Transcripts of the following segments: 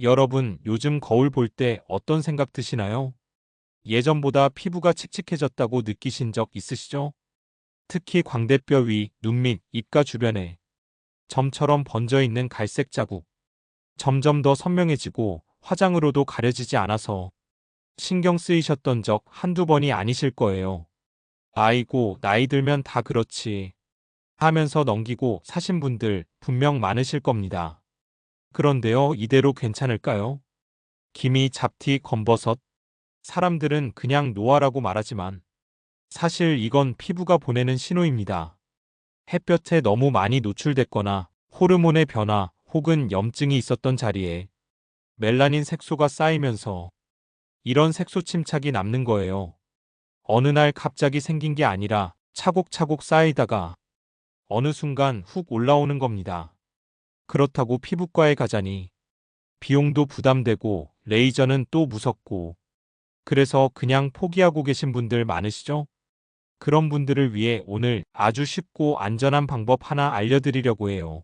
여러분, 요즘 거울 볼 때 어떤 생각 드시나요? 예전보다 피부가 칙칙해졌다고 느끼신 적 있으시죠? 특히 광대뼈 위, 눈 밑, 입가 주변에 점처럼 번져 있는 갈색 자국. 점점 더 선명해지고 화장으로도 가려지지 않아서 신경 쓰이셨던 적 한두 번이 아니실 거예요. 아이고, 나이 들면 다 그렇지 하면서 넘기고 사신 분들 분명 많으실 겁니다. 그런데요, 이대로 괜찮을까요? 기미, 잡티, 검버섯. 사람들은 그냥 노화라고 말하지만 사실 이건 피부가 보내는 신호입니다. 햇볕에 너무 많이 노출됐거나 호르몬의 변화 혹은 염증이 있었던 자리에 멜라닌 색소가 쌓이면서 이런 색소 침착이 남는 거예요. 어느 날 갑자기 생긴 게 아니라 차곡차곡 쌓이다가 어느 순간 훅 올라오는 겁니다. 그렇다고 피부과에 가자니 비용도 부담되고 레이저는 또 무섭고 그래서 그냥 포기하고 계신 분들 많으시죠? 그런 분들을 위해 오늘 아주 쉽고 안전한 방법 하나 알려드리려고 해요.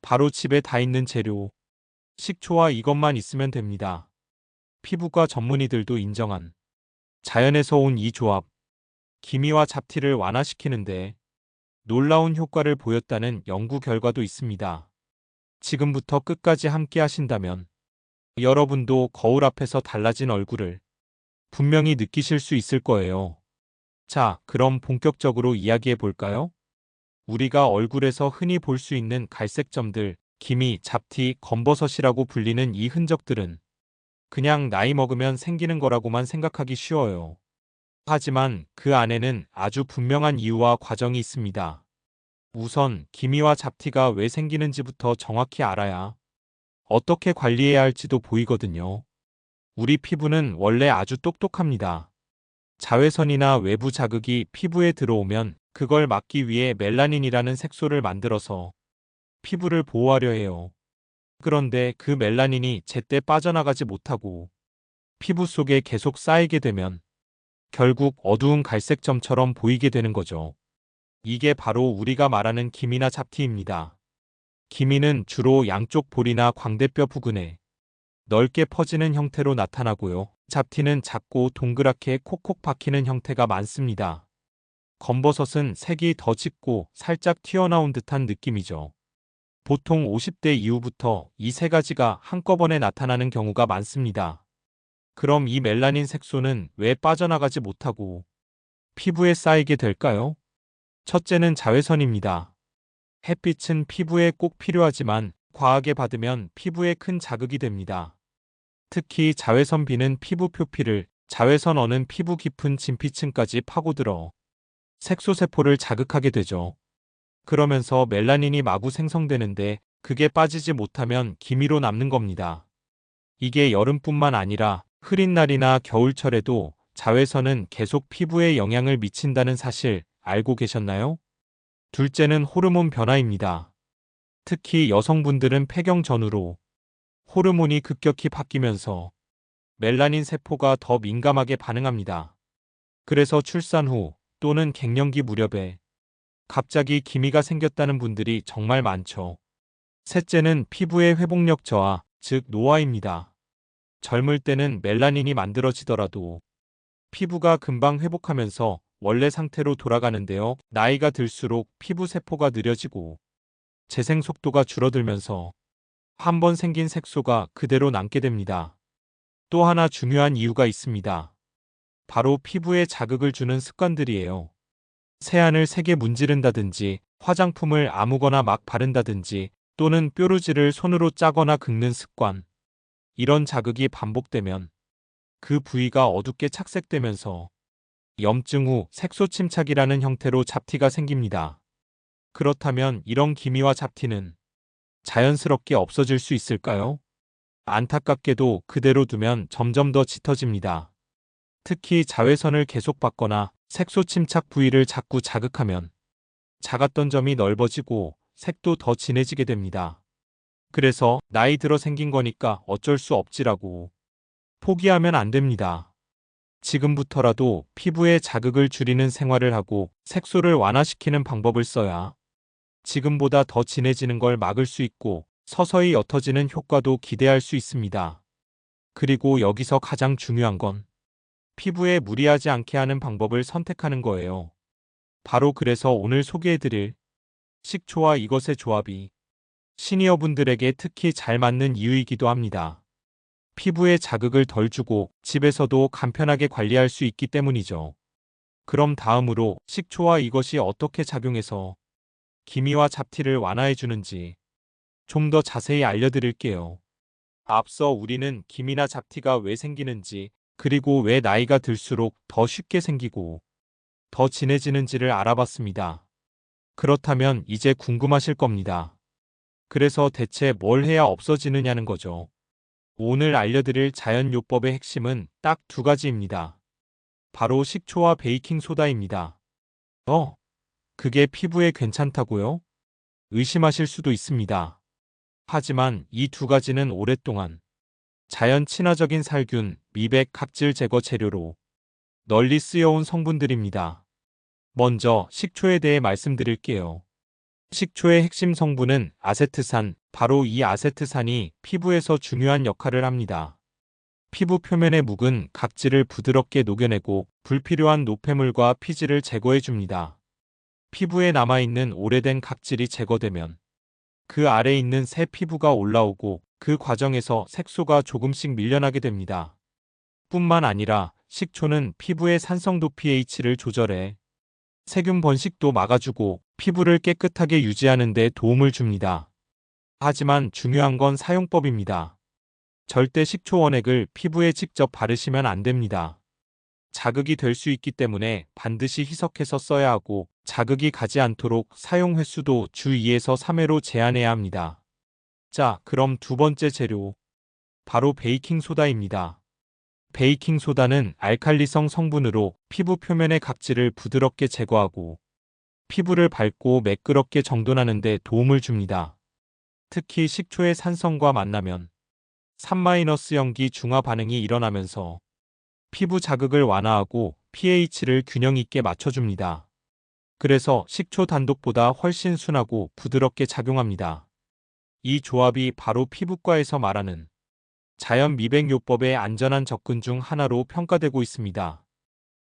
바로 집에 다 있는 재료, 식초와 이것만 있으면 됩니다. 피부과 전문의들도 인정한 자연에서 온 이 조합, 기미와 잡티를 완화시키는데 놀라운 효과를 보였다는 연구 결과도 있습니다. 지금부터 끝까지 함께 하신다면 여러분도 거울 앞에서 달라진 얼굴을 분명히 느끼실 수 있을 거예요. 자, 그럼 본격적으로 이야기해 볼까요? 우리가 얼굴에서 흔히 볼 수 있는 갈색 점들, 기미, 잡티, 검버섯이라고 불리는 이 흔적들은 그냥 나이 먹으면 생기는 거라고만 생각하기 쉬워요. 하지만 그 안에는 아주 분명한 이유와 과정이 있습니다. 우선 기미와 잡티가 왜 생기는지부터 정확히 알아야 어떻게 관리해야 할지도 보이거든요. 우리 피부는 원래 아주 똑똑합니다. 자외선이나 외부 자극이 피부에 들어오면 그걸 막기 위해 멜라닌이라는 색소를 만들어서 피부를 보호하려 해요. 그런데 그 멜라닌이 제때 빠져나가지 못하고 피부 속에 계속 쌓이게 되면 결국 어두운 갈색 점처럼 보이게 되는 거죠. 이게 바로 우리가 말하는 기미나 잡티입니다. 기미는 주로 양쪽 볼이나 광대뼈 부근에 넓게 퍼지는 형태로 나타나고요. 잡티는 작고 동그랗게 콕콕 박히는 형태가 많습니다. 검버섯은 색이 더 짙고 살짝 튀어나온 듯한 느낌이죠. 보통 50대 이후부터 이 세 가지가 한꺼번에 나타나는 경우가 많습니다. 그럼 이 멜라닌 색소는 왜 빠져나가지 못하고 피부에 쌓이게 될까요? 첫째는 자외선입니다. 햇빛은 피부에 꼭 필요하지만 과하게 받으면 피부에 큰 자극이 됩니다. 특히 자외선 B는 피부 표피를, 자외선 O는 피부 깊은 진피층까지 파고들어 색소세포를 자극하게 되죠. 그러면서 멜라닌이 마구 생성되는데 그게 빠지지 못하면 기미로 남는 겁니다. 이게 여름뿐만 아니라 흐린 날이나 겨울철에도 자외선은 계속 피부에 영향을 미친다는 사실 알고 계셨나요? 둘째는 호르몬 변화입니다. 특히 여성분들은 폐경 전후로 호르몬이 급격히 바뀌면서 멜라닌 세포가 더 민감하게 반응합니다. 그래서 출산 후 또는 갱년기 무렵에 갑자기 기미가 생겼다는 분들이 정말 많죠. 셋째는 피부의 회복력 저하, 즉 노화입니다. 젊을 때는 멜라닌이 만들어지더라도 피부가 금방 회복하면서 원래 상태로 돌아가는데요. 나이가 들수록 피부 세포가 느려지고 재생 속도가 줄어들면서 한 번 생긴 색소가 그대로 남게 됩니다. 또 하나 중요한 이유가 있습니다. 바로 피부에 자극을 주는 습관들이에요. 세안을 세게 문지른다든지 화장품을 아무거나 막 바른다든지 또는 뾰루지를 손으로 짜거나 긁는 습관. 이런 자극이 반복되면 그 부위가 어둡게 착색되면서 염증 후 색소 침착이라는 형태로 잡티가 생깁니다. 그렇다면 이런 기미와 잡티는 자연스럽게 없어질 수 있을까요? 안타깝게도 그대로 두면 점점 더 짙어집니다. 특히 자외선을 계속 받거나 색소 침착 부위를 자꾸 자극하면 작았던 점이 넓어지고 색도 더 진해지게 됩니다. 그래서 나이 들어 생긴 거니까 어쩔 수 없지라고 포기하면 안 됩니다. 지금부터라도 피부에 자극을 줄이는 생활을 하고 색소를 완화시키는 방법을 써야 지금보다 더 진해지는 걸 막을 수 있고 서서히 옅어지는 효과도 기대할 수 있습니다. 그리고 여기서 가장 중요한 건 피부에 무리하지 않게 하는 방법을 선택하는 거예요. 바로 그래서 오늘 소개해드릴 식초와 이것의 조합이 시니어분들에게 특히 잘 맞는 이유이기도 합니다. 피부에 자극을 덜 주고 집에서도 간편하게 관리할 수 있기 때문이죠. 그럼 다음으로 식초와 이것이 어떻게 작용해서 기미와 잡티를 완화해 주는지 좀 더 자세히 알려드릴게요. 앞서 우리는 기미나 잡티가 왜 생기는지, 그리고 왜 나이가 들수록 더 쉽게 생기고 더 진해지는지를 알아봤습니다. 그렇다면 이제 궁금하실 겁니다. 그래서 대체 뭘 해야 없어지느냐는 거죠. 오늘 알려드릴 자연요법의 핵심은 딱 두 가지입니다. 바로 식초와 베이킹소다입니다. 그게 피부에 괜찮다고요? 의심하실 수도 있습니다. 하지만 이 두 가지는 오랫동안 자연 친화적인 살균, 미백, 각질 제거 재료로 널리 쓰여온 성분들입니다. 먼저 식초에 대해 말씀드릴게요. 식초의 핵심 성분은 아세트산, 바로 이 아세트산이 피부에서 중요한 역할을 합니다. 피부 표면의 묵은 각질을 부드럽게 녹여내고 불필요한 노폐물과 피지를 제거해 줍니다. 피부에 남아있는 오래된 각질이 제거되면 그 아래 있는 새 피부가 올라오고 그 과정에서 색소가 조금씩 밀려나게 됩니다. 뿐만 아니라 식초는 피부의 산성도 pH를 조절해 세균 번식도 막아주고 피부를 깨끗하게 유지하는 데 도움을 줍니다. 하지만 중요한 건 사용법입니다. 절대 식초 원액을 피부에 직접 바르시면 안 됩니다. 자극이 될 수 있기 때문에 반드시 희석해서 써야 하고, 자극이 가지 않도록 사용 횟수도 주 2에서 3회로 제한해야 합니다. 자, 그럼 두 번째 재료, 바로 베이킹소다입니다. 베이킹소다는 알칼리성 성분으로 피부 표면의 각질을 부드럽게 제거하고 피부를 밝고 매끄럽게 정돈하는 데 도움을 줍니다. 특히 식초의 산성과 만나면 3-연기 중화 반응이 일어나면서 피부 자극을 완화하고 pH를 균형 있게 맞춰줍니다. 그래서 식초 단독보다 훨씬 순하고 부드럽게 작용합니다. 이 조합이 바로 피부과에서 말하는 자연 미백요법의 안전한 접근 중 하나로 평가되고 있습니다.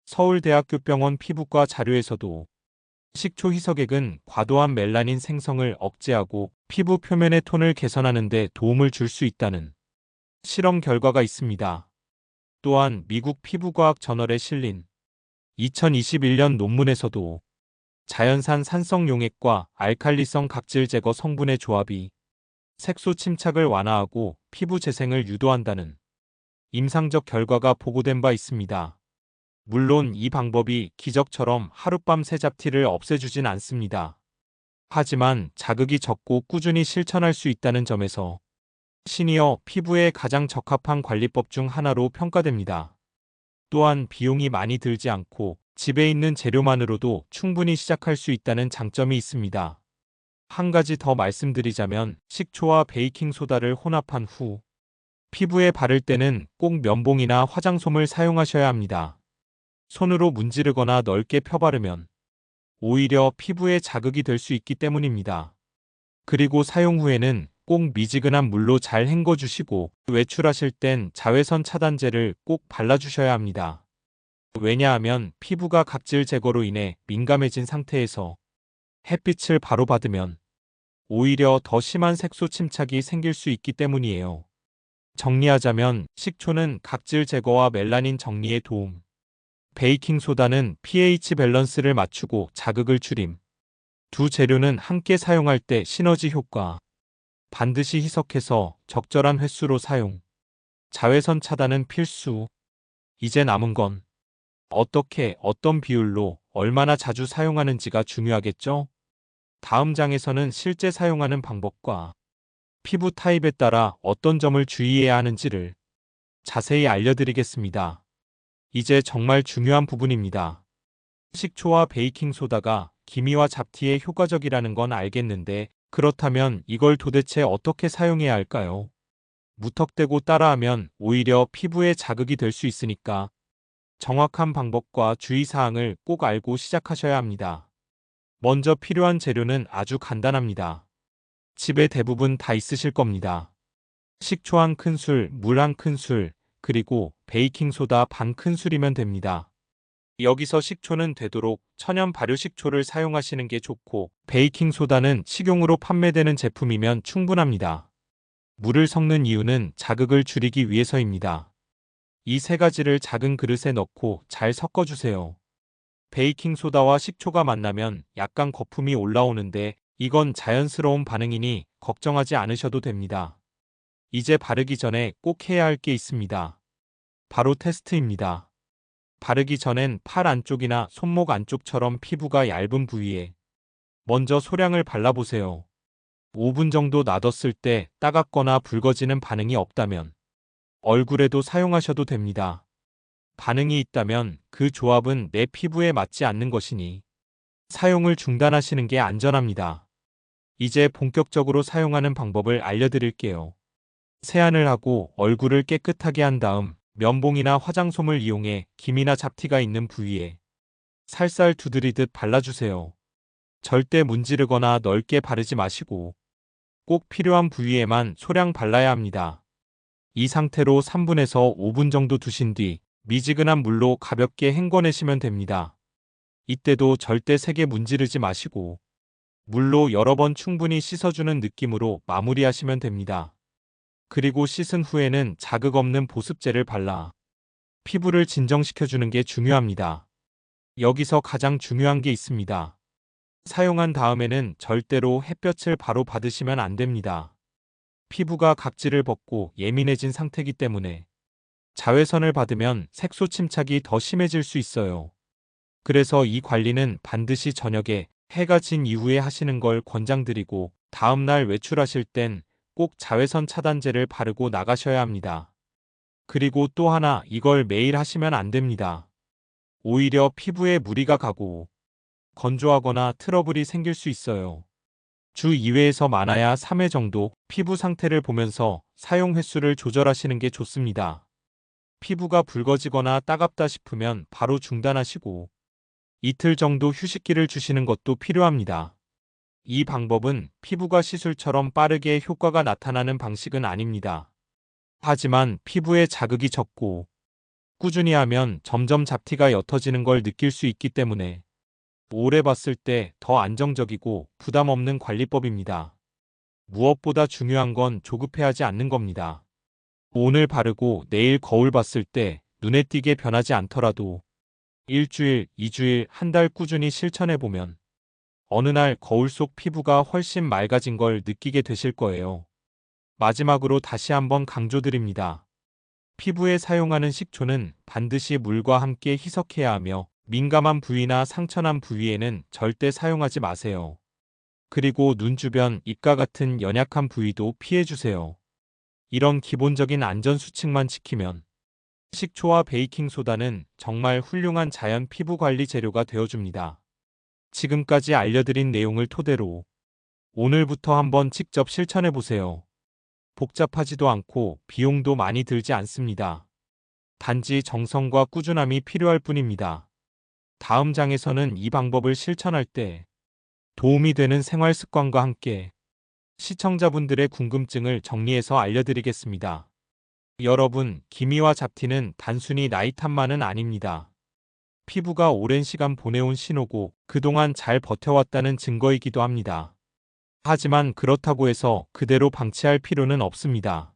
서울대학교 병원 피부과 자료에서도 식초 희석액은 과도한 멜라닌 생성을 억제하고 피부 표면의 톤을 개선하는 데 도움을 줄 수 있다는 실험 결과가 있습니다. 또한 미국 피부과학 저널에 실린 2021년 논문에서도 자연산 산성 용액과 알칼리성 각질 제거 성분의 조합이 색소 침착을 완화하고 피부 재생을 유도한다는 임상적 결과가 보고된 바 있습니다. 물론 이 방법이 기적처럼 하룻밤 새잡티를 없애주진 않습니다. 하지만 자극이 적고 꾸준히 실천할 수 있다는 점에서 시니어 피부에 가장 적합한 관리법 중 하나로 평가됩니다. 또한 비용이 많이 들지 않고 집에 있는 재료만으로도 충분히 시작할 수 있다는 장점이 있습니다. 한 가지 더 말씀드리자면 식초와 베이킹소다를 혼합한 후 피부에 바를 때는 꼭 면봉이나 화장솜을 사용하셔야 합니다. 손으로 문지르거나 넓게 펴바르면 오히려 피부에 자극이 될 수 있기 때문입니다. 그리고 사용 후에는 꼭 미지근한 물로 잘 헹궈주시고 외출하실 땐 자외선 차단제를 꼭 발라주셔야 합니다. 왜냐하면 피부가 각질 제거로 인해 민감해진 상태에서 햇빛을 바로 받으면 오히려 더 심한 색소 침착이 생길 수 있기 때문이에요. 정리하자면 식초는 각질 제거와 멜라닌 정리에 도움, 베이킹소다는 pH 밸런스를 맞추고 자극을 줄임. 두 재료는 함께 사용할 때 시너지 효과, 반드시 희석해서 적절한 횟수로 사용, 자외선 차단은 필수. 이제 남은 건 어떻게, 어떤 비율로, 얼마나 자주 사용하는지가 중요하겠죠? 다음 장에서는 실제 사용하는 방법과 피부 타입에 따라 어떤 점을 주의해야 하는지를 자세히 알려드리겠습니다. 이제 정말 중요한 부분입니다. 식초와 베이킹소다가 기미와 잡티에 효과적이라는 건 알겠는데, 그렇다면 이걸 도대체 어떻게 사용해야 할까요? 무턱대고 따라하면 오히려 피부에 자극이 될 수 있으니까 정확한 방법과 주의사항을 꼭 알고 시작하셔야 합니다. 먼저 필요한 재료는 아주 간단합니다. 집에 대부분 다 있으실 겁니다. 식초 한 큰술, 물 한 큰술, 그리고 베이킹소다 반 큰술이면 됩니다. 여기서 식초는 되도록 천연 발효 식초를 사용하시는 게 좋고, 베이킹소다는 식용으로 판매되는 제품이면 충분합니다. 물을 섞는 이유는 자극을 줄이기 위해서입니다. 이 세 가지를 작은 그릇에 넣고 잘 섞어주세요. 베이킹소다와 식초가 만나면 약간 거품이 올라오는데 이건 자연스러운 반응이니 걱정하지 않으셔도 됩니다. 이제 바르기 전에 꼭 해야 할 게 있습니다. 바로 테스트입니다. 바르기 전엔 팔 안쪽이나 손목 안쪽처럼 피부가 얇은 부위에 먼저 소량을 발라보세요. 5분 정도 놔뒀을 때 따갑거나 붉어지는 반응이 없다면 얼굴에도 사용하셔도 됩니다. 반응이 있다면 그 조합은 내 피부에 맞지 않는 것이니 사용을 중단하시는 게 안전합니다. 이제 본격적으로 사용하는 방법을 알려드릴게요. 세안을 하고 얼굴을 깨끗하게 한 다음 면봉이나 화장솜을 이용해 김이나 잡티가 있는 부위에 살살 두드리듯 발라주세요. 절대 문지르거나 넓게 바르지 마시고 꼭 필요한 부위에만 소량 발라야 합니다. 이 상태로 3분에서 5분 정도 두신 뒤 미지근한 물로 가볍게 헹궈내시면 됩니다. 이때도 절대 세게 문지르지 마시고 물로 여러 번 충분히 씻어주는 느낌으로 마무리하시면 됩니다. 그리고 씻은 후에는 자극 없는 보습제를 발라 피부를 진정시켜주는 게 중요합니다. 여기서 가장 중요한 게 있습니다. 사용한 다음에는 절대로 햇볕을 바로 받으시면 안 됩니다. 피부가 각질을 벗고 예민해진 상태이기 때문에 자외선을 받으면 색소 침착이 더 심해질 수 있어요. 그래서 이 관리는 반드시 저녁에 해가 진 이후에 하시는 걸 권장드리고 다음날 외출하실 땐 꼭 자외선 차단제를 바르고 나가셔야 합니다. 그리고 또 하나 이걸 매일 하시면 안 됩니다. 오히려 피부에 무리가 가고 건조하거나 트러블이 생길 수 있어요. 주 2회에서 많아야 3회 정도 피부 상태를 보면서 사용 횟수를 조절하시는 게 좋습니다. 피부가 붉어지거나 따갑다 싶으면 바로 중단하시고 이틀 정도 휴식기를 주시는 것도 필요합니다. 이 방법은 피부가 시술처럼 빠르게 효과가 나타나는 방식은 아닙니다. 하지만 피부에 자극이 적고 꾸준히 하면 점점 잡티가 옅어지는 걸 느낄 수 있기 때문에 오래 봤을 때 더 안정적이고 부담 없는 관리법입니다. 무엇보다 중요한 건 조급해하지 않는 겁니다. 오늘 바르고 내일 거울 봤을 때 눈에 띄게 변하지 않더라도 일주일, 2주일, 한 달 꾸준히 실천해보면 어느 날 거울 속 피부가 훨씬 맑아진 걸 느끼게 되실 거예요. 마지막으로 다시 한번 강조드립니다. 피부에 사용하는 식초는 반드시 물과 함께 희석해야 하며 민감한 부위나 상처난 부위에는 절대 사용하지 마세요. 그리고 눈 주변, 입가 같은 연약한 부위도 피해주세요. 이런 기본적인 안전수칙만 지키면 식초와 베이킹소다는 정말 훌륭한 자연 피부 관리 재료가 되어줍니다. 지금까지 알려드린 내용을 토대로 오늘부터 한번 직접 실천해보세요. 복잡하지도 않고 비용도 많이 들지 않습니다. 단지 정성과 꾸준함이 필요할 뿐입니다. 다음 장에서는 이 방법을 실천할 때 도움이 되는 생활 습관과 함께 시청자분들의 궁금증을 정리해서 알려드리겠습니다. 여러분, 기미와 잡티는 단순히 나이 탓만은 아닙니다. 피부가 오랜 시간 보내온 신호고 그동안 잘 버텨왔다는 증거이기도 합니다. 하지만 그렇다고 해서 그대로 방치할 필요는 없습니다.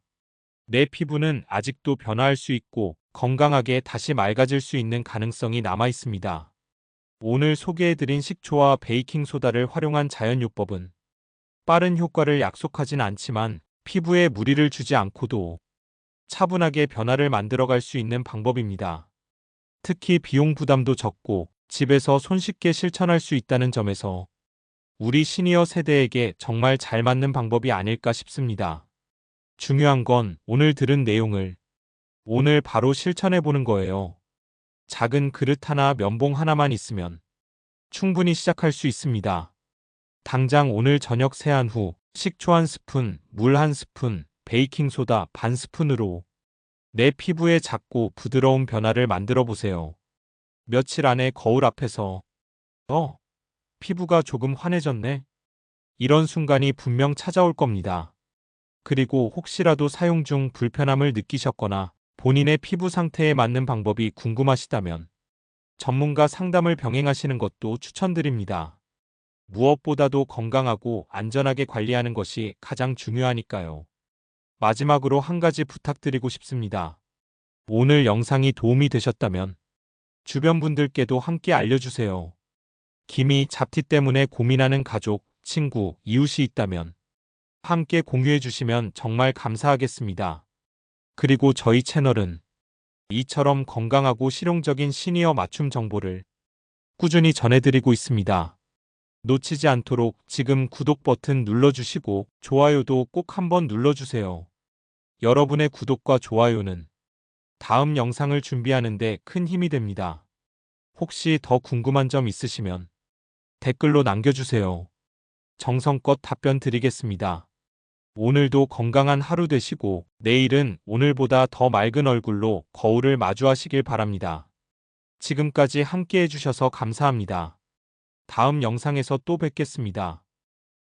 내 피부는 아직도 변화할 수 있고 건강하게 다시 맑아질 수 있는 가능성이 남아 있습니다. 오늘 소개해드린 식초와 베이킹소다를 활용한 자연요법은 빠른 효과를 약속하진 않지만 피부에 무리를 주지 않고도 차분하게 변화를 만들어갈 수 있는 방법입니다. 특히 비용 부담도 적고 집에서 손쉽게 실천할 수 있다는 점에서 우리 시니어 세대에게 정말 잘 맞는 방법이 아닐까 싶습니다. 중요한 건 오늘 들은 내용을 오늘 바로 실천해 보는 거예요. 작은 그릇 하나, 면봉 하나만 있으면 충분히 시작할 수 있습니다. 당장 오늘 저녁 세안 후 식초 한 스푼, 물 한 스푼, 베이킹소다 반 스푼으로 내 피부에 작고 부드러운 변화를 만들어 보세요. 며칠 안에 거울 앞에서 피부가 조금 환해졌네. 이런 순간이 분명 찾아올 겁니다. 그리고 혹시라도 사용 중 불편함을 느끼셨거나 본인의 피부 상태에 맞는 방법이 궁금하시다면 전문가 상담을 병행하시는 것도 추천드립니다. 무엇보다도 건강하고 안전하게 관리하는 것이 가장 중요하니까요. 마지막으로 한 가지 부탁드리고 싶습니다. 오늘 영상이 도움이 되셨다면 주변 분들께도 함께 알려주세요. 기미, 잡티 때문에 고민하는 가족, 친구, 이웃이 있다면 함께 공유해 주시면 정말 감사하겠습니다. 그리고 저희 채널은 이처럼 건강하고 실용적인 시니어 맞춤 정보를 꾸준히 전해드리고 있습니다. 놓치지 않도록 지금 구독 버튼 눌러주시고 좋아요도 꼭 한번 눌러주세요. 여러분의 구독과 좋아요는 다음 영상을 준비하는 데 큰 힘이 됩니다. 혹시 더 궁금한 점 있으시면 댓글로 남겨주세요. 정성껏 답변 드리겠습니다. 오늘도 건강한 하루 되시고 내일은 오늘보다 더 맑은 얼굴로 거울을 마주하시길 바랍니다. 지금까지 함께 해주셔서 감사합니다. 다음 영상에서 또 뵙겠습니다.